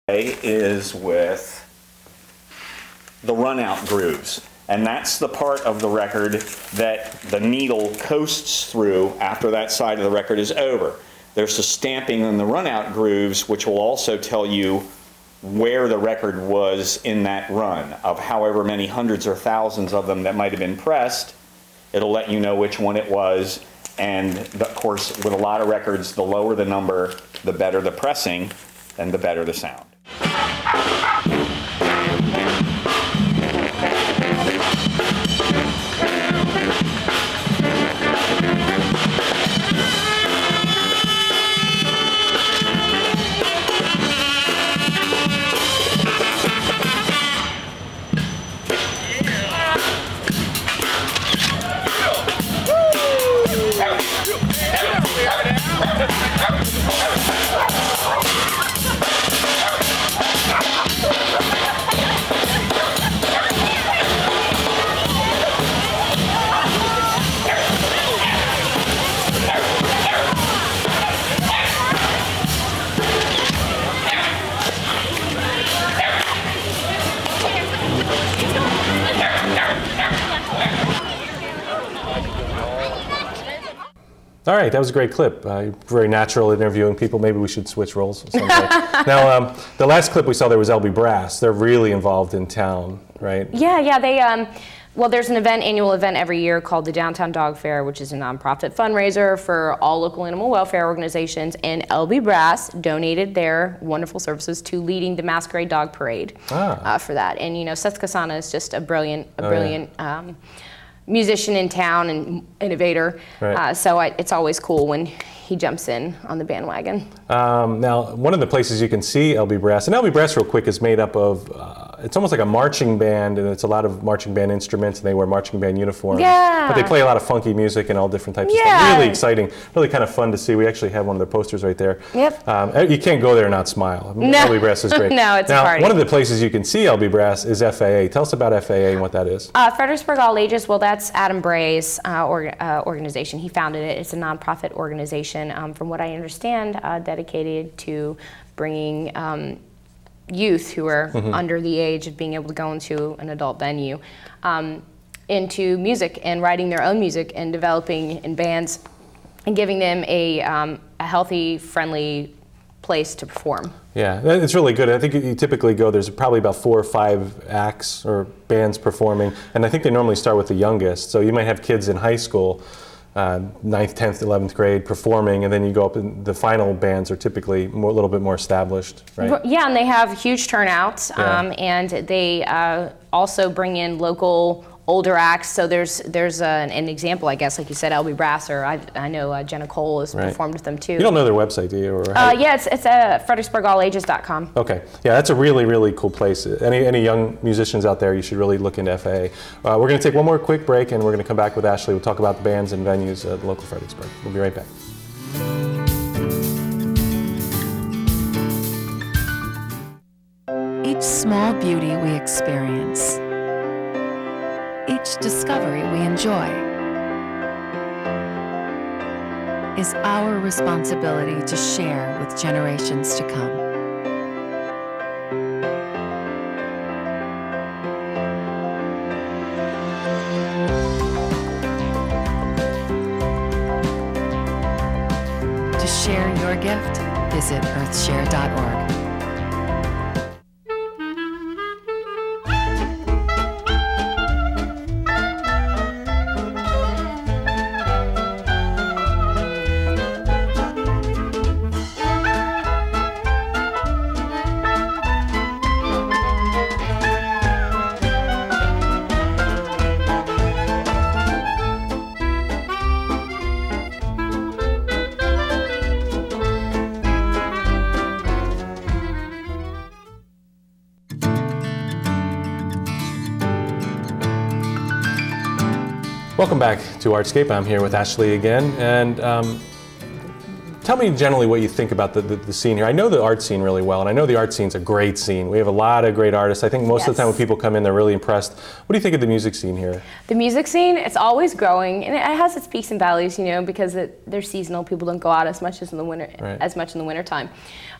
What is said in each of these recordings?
is with the run-out grooves. And that's the part of the record that the needle coasts through after that side of the record is over. There's a stamping in the run-out grooves which will also tell you where the record was in that run. Of however many hundreds or thousands of them that might have been pressed, it'll let you know which one it was. And of course, with a lot of records, the lower the number, the better the pressing, and the better the sound. All right, that was a great clip. Very natural interviewing people. Maybe we should switch roles someday. Now, the last clip we saw there was LB Brass. They're really involved in town, right? Yeah, they, well, there's an annual event every year called the Downtown Dog Fair, which is a nonprofit fundraiser for all local animal welfare organizations, and LB Brass donated their wonderful services to leading the Masquerade Dog Parade for that. And you know, Seth Kasana is just a brilliant, musician in town and innovator, right. So it's always cool when he jumps in on the bandwagon. Now, one of the places you can see LB Brass, and LB Brass real quick is made up of, it's almost like a marching band, and it's a lot of marching band instruments, and they wear marching band uniforms. Yeah. But they play a lot of funky music and all different types of stuff. Really exciting, really kind of fun to see. We actually have one of their posters right there. Yep. You can't go there and not smile. No. LB Brass is great. No, it's a party. One of the places you can see LB Brass is FAA. Tell us about FAA and what that is. Fredericksburg All Ages, well, that's Adam Bray's organization. He founded it. It's a nonprofit organization, from what I understand, dedicated to bringing youth who are under the age of being able to go into an adult venue into music and writing their own music and developing in bands and giving them a healthy, friendly place to perform. Yeah, it's really good. I think you typically go, there's probably about 4 or 5 acts or bands performing, and I think they normally start with the youngest. So you might have kids in high school, 9th, 10th, 11th grade performing, and then you go up and the final bands are typically a little bit more established, right? Yeah, and they have huge turnouts, and they also bring in local older acts. So there's an example, I guess, like you said, LB Brass, or I know Jenna Cole has performed with them too. You don't know their website, do you? Or yeah, it's FredericksburgAllAges.com. Okay, yeah, that's a really, really cool place. Any young musicians out there, you should really look into FAA. We're going to take one more quick break, and we're going to come back with Ashleigh. We'll talk about the bands and venues at local Fredericksburg. We'll be right back. Each small beauty we experience, each discovery we enjoy, is our responsibility to share with generations to come. To share your gift, visit earthshare.org. Welcome back to Artscape. I'm here with Ashleigh again, and Tell me generally what you think about the scene here. I know the art scene really well, and I know the art scene's a great scene. We have a lot of great artists. I think most of the time when people come in, they're really impressed. What do you think of the music scene here? The music scene, it's always growing, and it has its peaks and valleys, you know, because they're seasonal. People don't go out as much as in the winter, wintertime.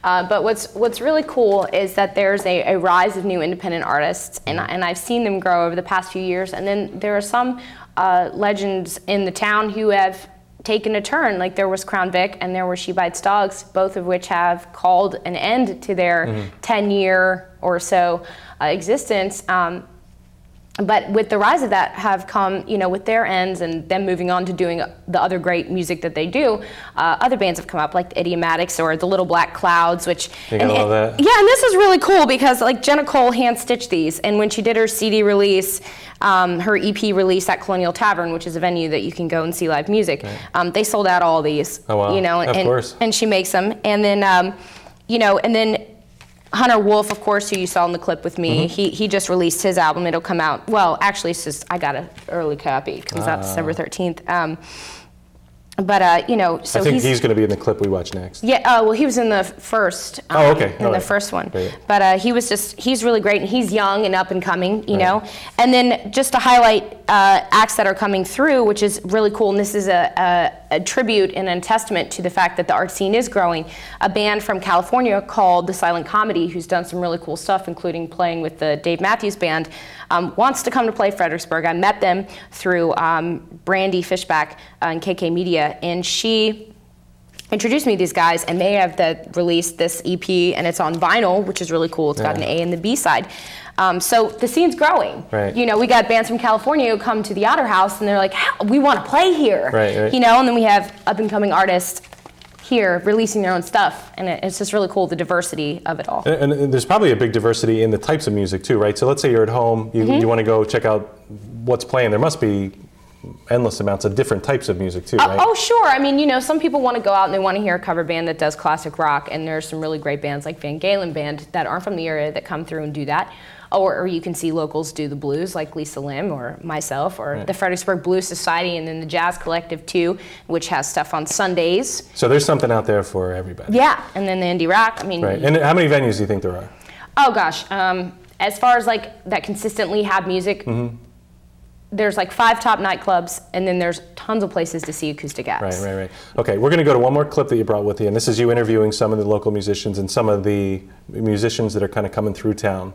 But what's really cool is that there's a rise of new independent artists, and I've seen them grow over the past few years. And then there are some legends in the town who have taken a turn. Like there was Crown Vic and there were She Bites Dogs, both of which have called an end to their 10-year or so existence. But with the rise of that have come, you know, with their ends and them moving on to doing the other great music that they do, other bands have come up like the Idiomatics or the Little Black Clouds, which, I love that. Yeah, and this is really cool because like Jenna Cole hand-stitched these, and when she did her CD release, her EP release at Colonial Tavern, which is a venue that you can go and see live music, they sold out all these, you know, and she makes them, and then, you know, and then Hunter Wolf, of course, who you saw in the clip with me, he just released his album. It'll come out, well, actually, it's just, I got an early copy. It comes out December 13th. But, you know, so I think he's going to be in the clip we watch next. Yeah, well, he was in the first, the first one. Great. But he's really great, and he's young and up and coming, you know. And then just to highlight acts that are coming through, which is really cool, and this is a tribute and a testament to the fact that the art scene is growing. A band from California called The Silent Comedy, who's done some really cool stuff, including playing with the Dave Matthews Band, wants to come to play Fredericksburg. I met them through Brandy Fishback and KK Media, and she introduced me to these guys, and they have released this EP, and it's on vinyl, which is really cool. It's got an A and the B side. So the scene's growing. You know, we got bands from California who come to the Otter House, and they're like, we want to play here. You know, and then we have up-and-coming artists here releasing their own stuff, and it's just really cool, the diversity of it all. And there's probably a big diversity in the types of music too, right? So let's say you're at home, you want to go check out what's playing. There must be endless amounts of different types of music too, right? Oh, sure. I mean, you know, some people want to go out and they want to hear a cover band that does classic rock, and there's some really great bands like Van Galen Band that aren't from the area that come through and do that. Or you can see locals do the blues, like Lisa Lim or myself, or the Fredericksburg Blues Society, and then the Jazz Collective too, which has stuff on Sundays. So there's something out there for everybody. Yeah, and then the indie rock. I mean, And how many venues do you think there are? Oh gosh, as far as like that consistently have music, there's like 5 top nightclubs, and then there's tons of places to see acoustic acts. Right. Okay, we're going to go to one more clip that you brought with you, and this is you interviewing some of the local musicians and some of the musicians that are kind of coming through town.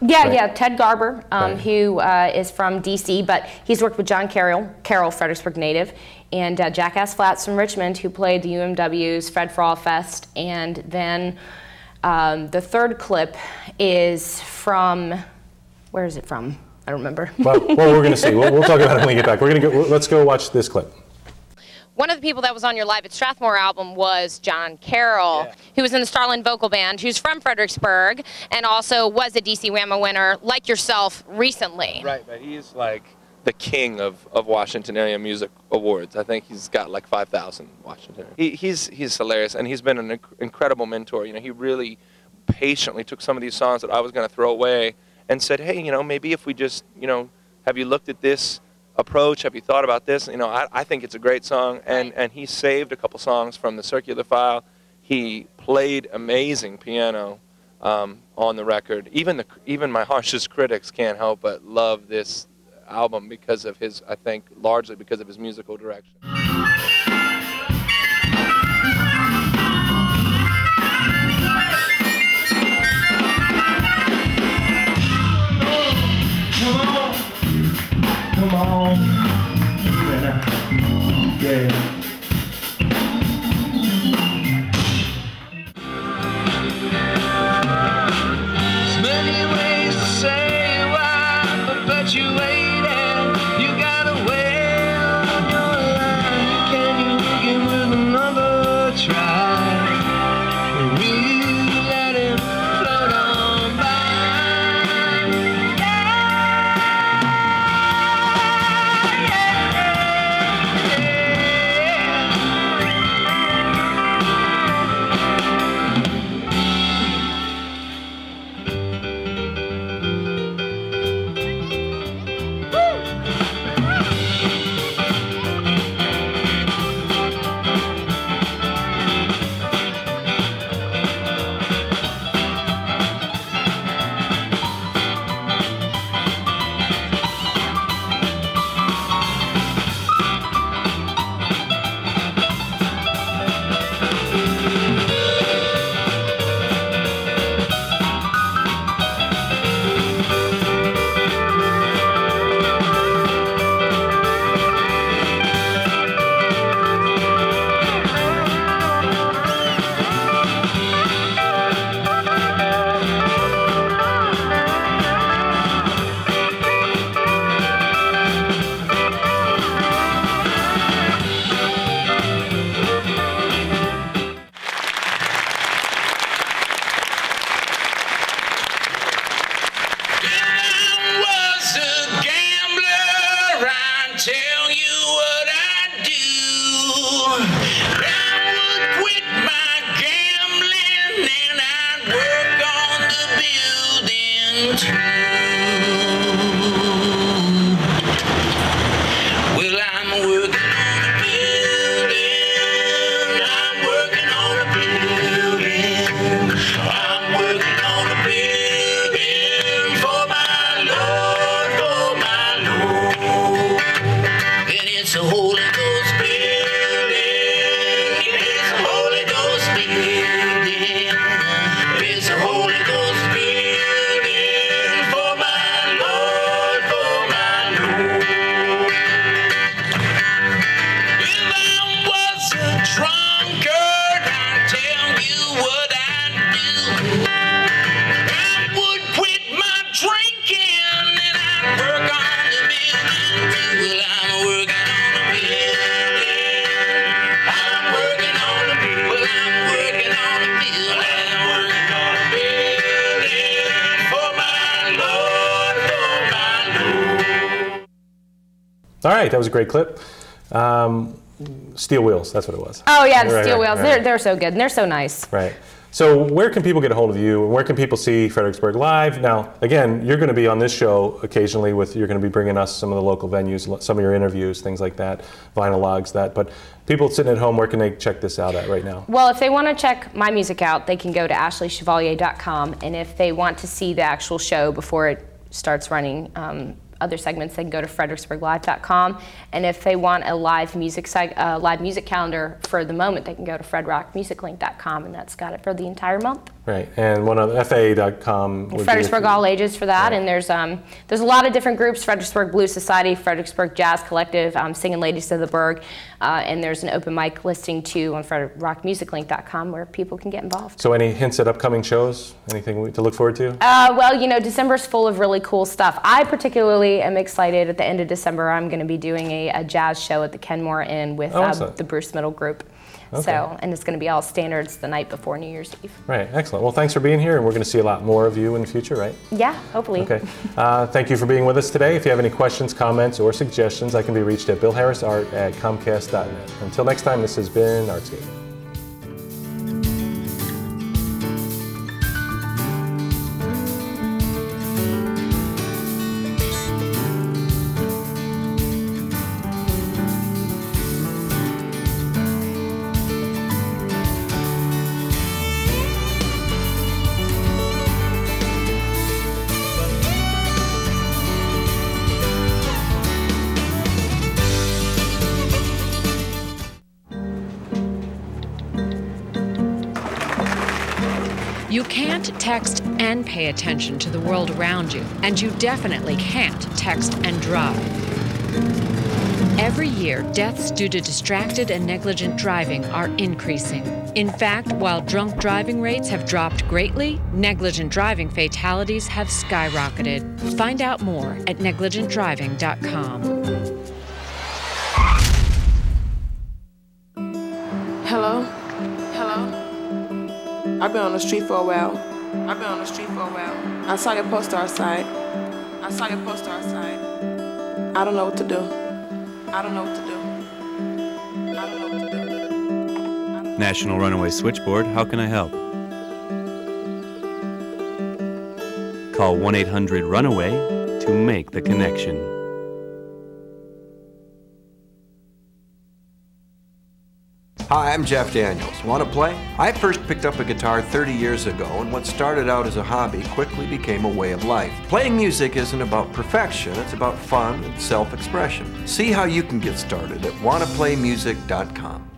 Yeah, Ted Garber, who is from DC, but he's worked with John Carroll, Fredericksburg native, and Jackass Flats from Richmond, who played the UMW's Fred for All Fest. And then the third clip is from, where is it from? I don't remember. Well, we're going to see. We'll talk about it when we get back. Let's go watch this clip. One of the people that was on your Live at Strathmore album was John Carroll, who was in the Starland Vocal Band, who's from Fredericksburg, and also was a DC WAMA winner, like yourself, recently. Right, but he's like the king of Washington area music awards. I think he's got like 5,000 Washington. He's hilarious, and he's been an incredible mentor. You know, he really patiently took some of these songs that I was going to throw away and said, hey, you know, maybe if we just, you know, have you looked at this approach? Have you thought about this? You know, I think it's a great song, and he saved a couple songs from the circular file. He played amazing piano on the record. Even my harshest critics can't help but love this album because of his, I think, largely because of his musical direction. Come on, yeah. There's many ways to say why perpetuating. You gotta wait on your line. You true. Well, I'm working on a building. I'm working on a building. I'm working on a building for my Lord, for my Lord. And it's a Holy Ghost building. It's a Holy Ghost building. It's a Holy Ghost building for my Lord, for my Lord. If I was a drunkard, I'd tell you what I'd do. I would quit my drinking and I'd work on the building too. Well, I'm working on a building. I'm working on a building. Well, I'm working on a building. I'm working on a building for my Lord, for my Lord. All right, that was a great clip. Steel Wheels, that's what it was. Oh yeah, the Right, Steel right, Wheels. right. They're so good and they're so nice. Right. So where can people get a hold of you? Where can people see Fredericksburg live? Now, again, you're going to be on this show occasionally you're going to be bringing us some of the local venues, some of your interviews, things like that, vinyl logs, that. But people sitting at home, where can they check this out at right now? Well, if they want to check my music out, they can go to ashleighchevalier.com, and if they want to see the actual show before it starts running, other segments, they can go to fredericksburglive.com, and if they want a live music calendar for the moment, they can go to fredrockmusiclink.com, and that's got it for the entire month. Right, and one other, fa.com. Fredericksburg All Ages for that, right. And there's a lot of different groups: Fredericksburg Blues Society, Fredericksburg Jazz Collective, Singing Ladies of the Burg, and there's an open mic listing too on fredrockmusiclink.com where people can get involved. So any hints at upcoming shows? Anything to look forward to? Well, you know, December's full of really cool stuff. I particularly am excited. At the end of December, I'm going to be doing a jazz show at the Kenmore Inn with the Bruce Middle Group. Okay. So, and it's going to be all standards the night before New Year's Eve. Right, excellent. Well, thanks for being here, and we're going to see a lot more of you in the future, right? Yeah, hopefully. Okay. Thank you for being with us today. If you have any questions, comments, or suggestions, I can be reached at billharrisart@comcast.net. Until next time, this has been Artscape. You can't text and pay attention to the world around you, and you definitely can't text and drive. Every year, deaths due to distracted and negligent driving are increasing. In fact, while drunk driving rates have dropped greatly, negligent driving fatalities have skyrocketed. Find out more at negligentdriving.com. Hello? Hello? I've been on the street for a while. I saw your poster outside. I don't know what to do. National Runaway Switchboard, how can I help? Call 1-800-RUNAWAY to make the connection. Hi, I'm Jeff Daniels. Want to play? I first picked up a guitar 30 years ago, and what started out as a hobby quickly became a way of life. Playing music isn't about perfection, it's about fun and self-expression. See how you can get started at wantoplaymusic.com.